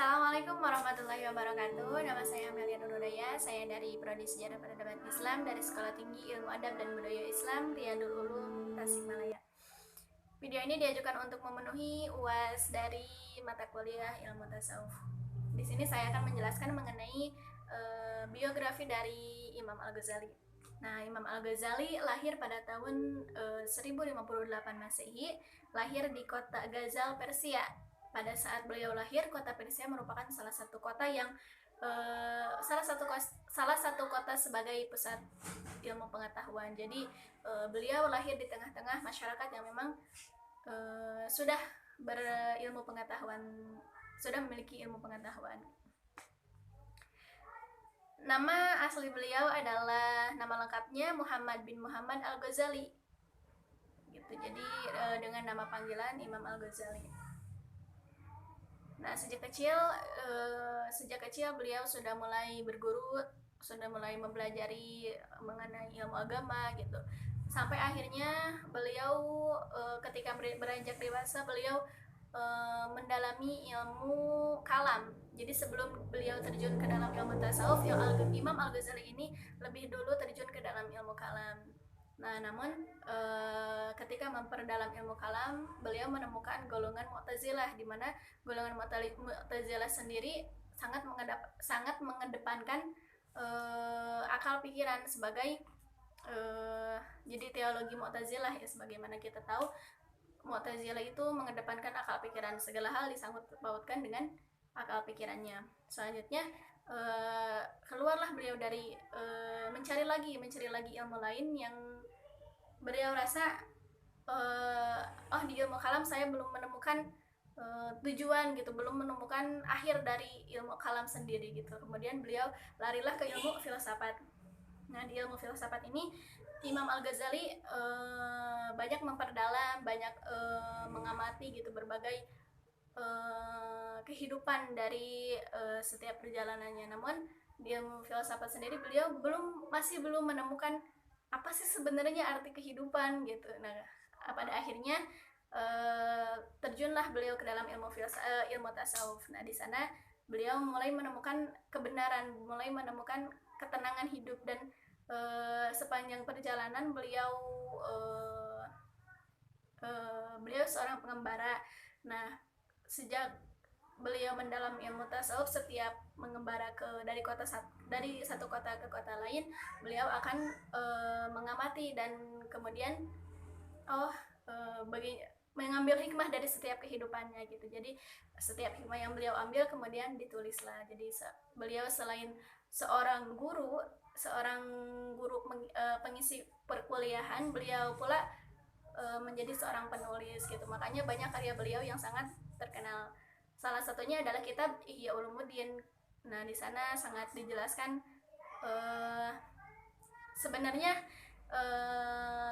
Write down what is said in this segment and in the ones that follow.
Assalamualaikum warahmatullahi wabarakatuh. Nama saya Amelia Nurudaya. Saya dari Prodi Sejarah Peradaban Islam dari Sekolah Tinggi Ilmu Adab dan Budaya Islam Riyadul Ulum, Tasikmalaya. Video ini diajukan untuk memenuhi UAS dari mata kuliah Ilmu Tasawuf. Di sini saya akan menjelaskan mengenai biografi dari Imam Al-Ghazali. Nah, Imam Al-Ghazali lahir pada tahun 1058 Masehi, lahir di kota Ghazal, Persia. Pada saat beliau lahir, kota Persia merupakan salah satu kota yang salah satu kota sebagai pusat ilmu pengetahuan. Jadi beliau lahir di tengah-tengah masyarakat yang memang sudah berilmu pengetahuan, sudah memiliki ilmu pengetahuan. Nama asli beliau adalah, nama lengkapnya Muhammad bin Muhammad Al-Ghazali. Gitu. Jadi dengan nama panggilan Imam Al-Ghazali. Nah, sejak kecil beliau sudah mulai berguru, sudah mulai mempelajari mengenai ilmu agama gitu. Sampai akhirnya beliau ketika beranjak dewasa beliau mendalami ilmu kalam. Jadi sebelum beliau terjun ke dalam ilmu tasawuf, Imam Al-Ghazali ini lebih dulu terjun ke dalam ilmu kalam. Nah, namun ketika memperdalam ilmu kalam, beliau menemukan golongan Mu'tazilah, di mana golongan Mu'tazilah sendiri sangat mengedepankan akal pikiran sebagai jadi teologi Mu'tazilah ya, sebagaimana kita tahu Mu'tazilah itu mengedepankan akal pikiran, segala hal disangkut pautkan dengan akal pikirannya. Selanjutnya keluarlah beliau dari mencari lagi ilmu lain yang beliau rasa di ilmu kalam saya belum menemukan tujuan gitu, belum menemukan akhir dari ilmu kalam sendiri gitu. Kemudian beliau larilah ke ilmu filsafat. Nah, di ilmu filsafat ini Imam Al-Ghazali banyak memperdalam, banyak mengamati gitu berbagai kehidupan dari setiap perjalanannya. Namun di ilmu filsafat sendiri beliau masih belum menemukan apa sih sebenarnya arti kehidupan gitu. Nah, pada akhirnya terjunlah beliau ke dalam ilmu tasawuf. Nah, di sana beliau mulai menemukan kebenaran, mulai menemukan ketenangan hidup, dan sepanjang perjalanan beliau seorang pengembara. Nah, sejak beliau mendalam ilmu tasawuf, setiap mengembara dari satu kota ke kota lain, beliau akan mengamati dan kemudian mengambil hikmah dari setiap kehidupannya gitu. Jadi setiap hikmah yang beliau ambil kemudian ditulislah. Jadi beliau selain seorang guru pengisi perkuliahan, beliau pula menjadi seorang penulis gitu. Makanya banyak karya beliau yang sangat terkenal. Salah satunya adalah kitab Ihya Ulumuddin. Nah, di sana sangat dijelaskan sebenarnya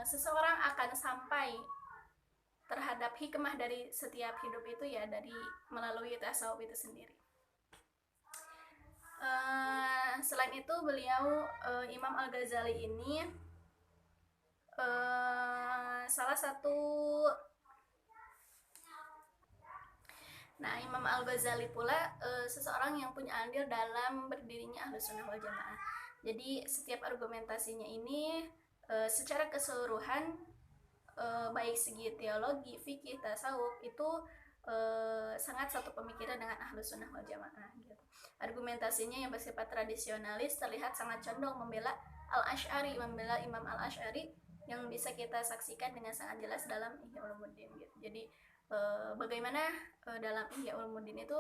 seseorang akan sampai terhadap hikmah dari setiap hidup itu ya dari melalui tasawuf itu sendiri. Selain itu beliau Imam Al-Ghazali ini Imam Al-Ghazali pula seseorang yang punya andil dalam berdirinya Ahlus Sunnah wal Jamaah. Jadi setiap argumentasinya ini secara keseluruhan baik segi teologi, fikih, tasawuf itu sangat satu pemikiran dengan Ahlus Sunnah wal Jamaah gitu. Argumentasinya yang bersifat tradisionalis terlihat sangat condong membela membela Imam Al-Asy'ari, yang bisa kita saksikan dengan sangat jelas dalam Ihya Ulumuddin gitu. Jadi bagaimana dalam Ihya Ulumuddin itu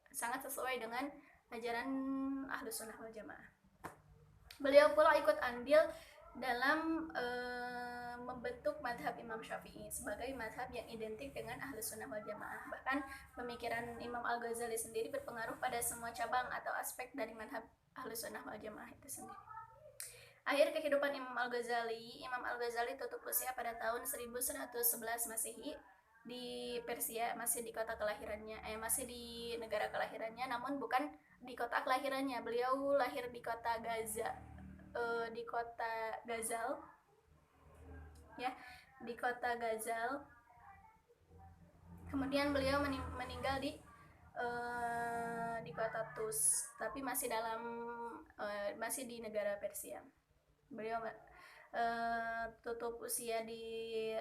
sangat sesuai dengan ajaran Ahlus Sunnah wal Jamaah. Beliau pula ikut andil dalam membentuk madhab Imam Syafi'i sebagai madhab yang identik dengan Ahlus Sunnah wal Jamaah. Bahkan pemikiran Imam Al-Ghazali sendiri berpengaruh pada semua cabang atau aspek dari madhab Ahlus Sunnah wal Jamaah itu sendiri. Akhir kehidupan Imam Al-Ghazali tutup usia pada tahun 1111 Masehi di Persia, masih di kota kelahirannya, masih di negara kelahirannya, namun bukan di kota kelahirannya. Beliau lahir di kota Ghazal, ya, di kota Ghazal. Kemudian beliau meninggal Tus, tapi masih masih di negara Persia. Beliau tutup usia di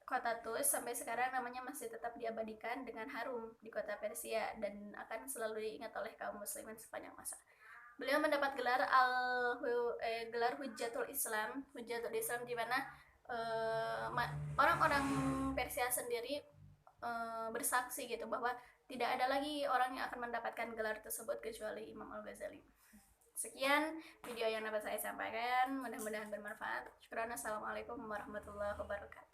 kota Tus, sampai sekarang namanya masih tetap diabadikan dengan harum di kota Persia dan akan selalu diingat oleh kaum muslimin sepanjang masa. Beliau mendapat gelar Hujjatul Islam. Hujjatul Islam di mana orang-orang Persia sendiri bersaksi gitu bahwa tidak ada lagi orang yang akan mendapatkan gelar tersebut kecuali Imam Al-Ghazali. Sekian video yang dapat saya sampaikan, mudah-mudahan bermanfaat. Syukran. Assalamualaikum warahmatullahi wabarakatuh.